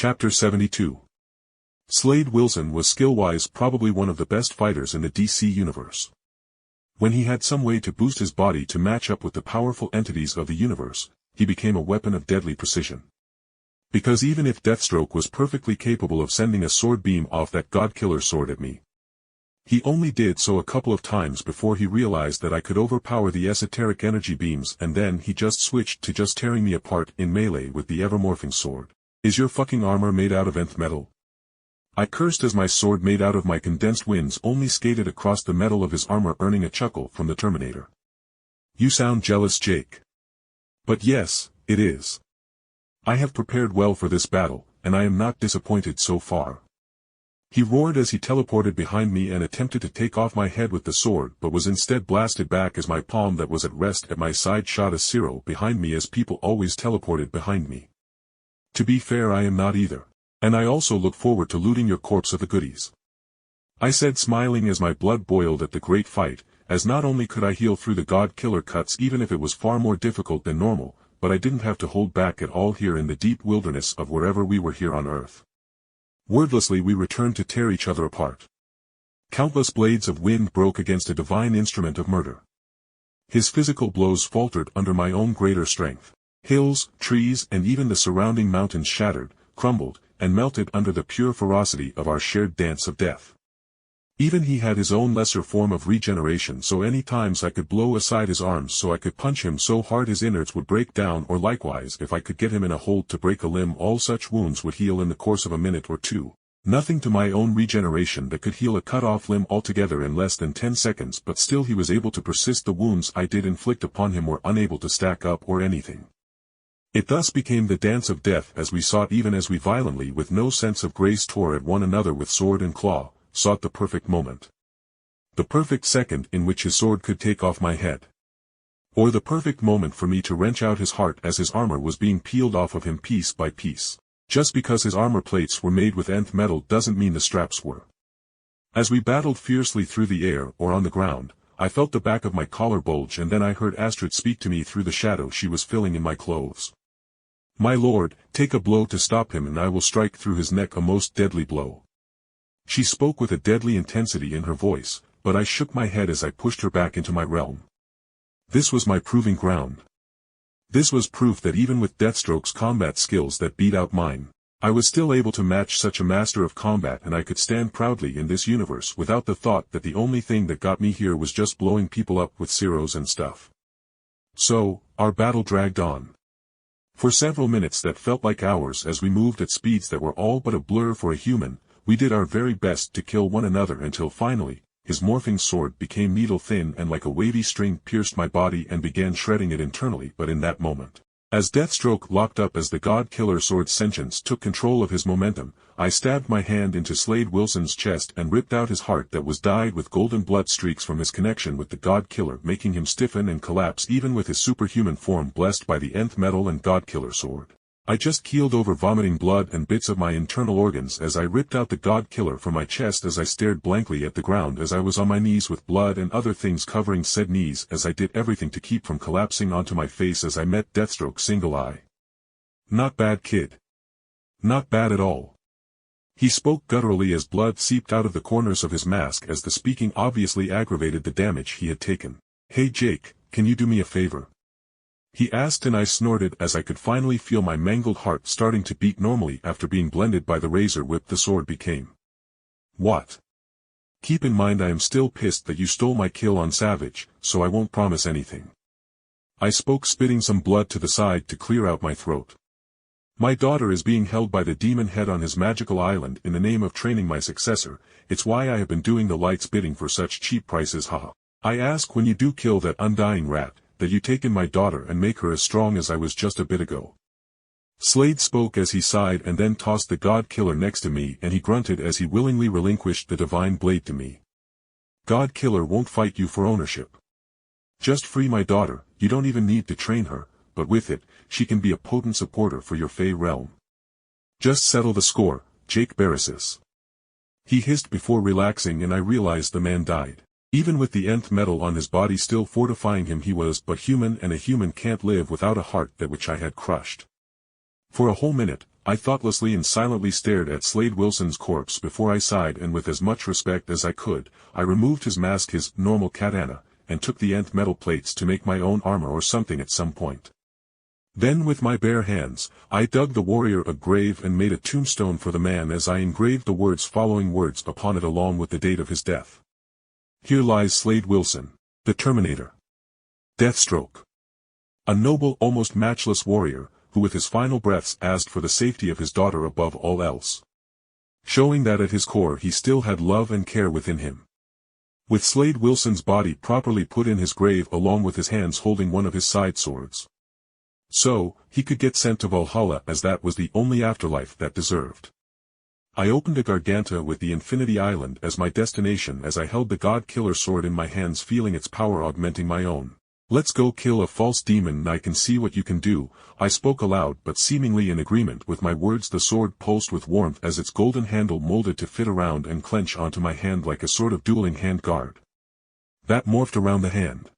Chapter 72. Slade Wilson was skill-wise probably one of the best fighters in the DC universe. When he had some way to boost his body to match up with the powerful entities of the universe, he became a weapon of deadly precision. Because even if Deathstroke was perfectly capable of sending a sword beam off that GodKiller sword at me, he only did so a couple of times before he realized that I could overpower the esoteric energy beams, and then he just switched to just tearing me apart in melee with the ever-morphing sword. "Is your fucking armor made out of nth metal?" I cursed as my sword made out of my condensed winds only skated across the metal of his armor, earning a chuckle from the Terminator. "You sound jealous, Jake." "But yes, it is. I have prepared well for this battle, and I am not disappointed so far." He roared as he teleported behind me and attempted to take off my head with the sword, but was instead blasted back as my palm that was at rest at my side shot a zero behind me, as people always teleported behind me. "To be fair, I am not either. And I also look forward to looting your corpse of the goodies," I said, smiling as my blood boiled at the great fight, as not only could I heal through the GodKiller cuts even if it was far more difficult than normal, but I didn't have to hold back at all here in the deep wilderness of wherever we were here on Earth. Wordlessly we returned to tear each other apart. Countless blades of wind broke against a divine instrument of murder. His physical blows faltered under my own greater strength. Hills, trees, and even the surrounding mountains shattered, crumbled, and melted under the pure ferocity of our shared dance of death. Even he had his own lesser form of regeneration, so any times I could blow aside his arms so I could punch him so hard his innards would break down, or likewise if I could get him in a hold to break a limb, all such wounds would heal in the course of a minute or two. Nothing to my own regeneration that could heal a cut-off limb altogether in less than 10 seconds, but still he was able to persist. The wounds I did inflict upon him were unable to stack up or anything. It thus became the dance of death as we sought, even as we violently with no sense of grace tore at one another with sword and claw, sought the perfect moment. The perfect second in which his sword could take off my head. Or the perfect moment for me to wrench out his heart as his armor was being peeled off of him piece by piece. Just because his armor plates were made with nth metal doesn't mean the straps were. As we battled fiercely through the air or on the ground, I felt the back of my collar bulge, and then I heard Astrid speak to me through the shadow she was filling in my clothes. "My lord, take a blow to stop him and I will strike through his neck a most deadly blow." She spoke with a deadly intensity in her voice, but I shook my head as I pushed her back into my realm. This was my proving ground. This was proof that even with Deathstroke's combat skills that beat out mine, I was still able to match such a master of combat, and I could stand proudly in this universe without the thought that the only thing that got me here was just blowing people up with zeros and stuff. So, our battle dragged on. For several minutes that felt like hours as we moved at speeds that were all but a blur for a human. We did our very best to kill one another until finally, his morphing sword became needle-thin and like a wavy string pierced my body and began shredding it internally. But in that moment, as Deathstroke locked up as the GodKiller sword's sentience took control of his momentum, I stabbed my hand into Slade Wilson's chest and ripped out his heart that was dyed with golden blood streaks from his connection with the GodKiller, making him stiffen and collapse even with his superhuman form blessed by the nth metal and GodKiller sword. I just keeled over, vomiting blood and bits of my internal organs as I ripped out the GodKiller from my chest, as I stared blankly at the ground as I was on my knees with blood and other things covering said knees, as I did everything to keep from collapsing onto my face as I met Deathstroke's single eye. "Not bad, kid. Not bad at all." He spoke gutturally as blood seeped out of the corners of his mask, as the speaking obviously aggravated the damage he had taken. "Hey Jake, can you do me a favor?" he asked, and I snorted as I could finally feel my mangled heart starting to beat normally after being blended by the razor whip the sword became. "What?" "Keep in mind I am still pissed that you stole my kill on Savage, so I won't promise anything," I spoke, spitting some blood to the side to clear out my throat. "My daughter is being held by the demon head on his magical island in the name of training my successor. It's why I have been doing the light's bidding for such cheap prices, haha. I ask, when you do kill that undying rat, that you take in my daughter and make her as strong as I was just a bit ago." Slade spoke as he sighed and then tossed the GodKiller next to me, and he grunted as he willingly relinquished the divine blade to me. "GodKiller won't fight you for ownership. Just free my daughter. You don't even need to train her, but with it, she can be a potent supporter for your Fey realm. Just settle the score, Jake Barrisis." He hissed before relaxing, and I realized the man died. Even with the nth metal on his body still fortifying him, he was but human, and a human can't live without a heart that which I had crushed. For a whole minute, I thoughtlessly and silently stared at Slade Wilson's corpse before I sighed, and with as much respect as I could, I removed his mask, his normal katana, and took the nth metal plates to make my own armor or something at some point. Then with my bare hands, I dug the warrior a grave and made a tombstone for the man as I engraved the following words upon it along with the date of his death. Here lies Slade Wilson, the Terminator. Deathstroke. A noble, almost matchless warrior, who with his final breaths asked for the safety of his daughter above all else. Showing that at his core he still had love and care within him. With Slade Wilson's body properly put in his grave along with his hands holding one of his side swords. So, he could get sent to Valhalla, as that was the only afterlife that deserved. I opened a Garganta with the Infinity Island as my destination as I held the GodKiller sword in my hands, feeling its power augmenting my own. Let's go kill a false demon and I can see what you can do, I spoke aloud, but seemingly in agreement with my words the sword pulsed with warmth as its golden handle molded to fit around and clench onto my hand like a sort of dueling hand guard. That morphed around the hand.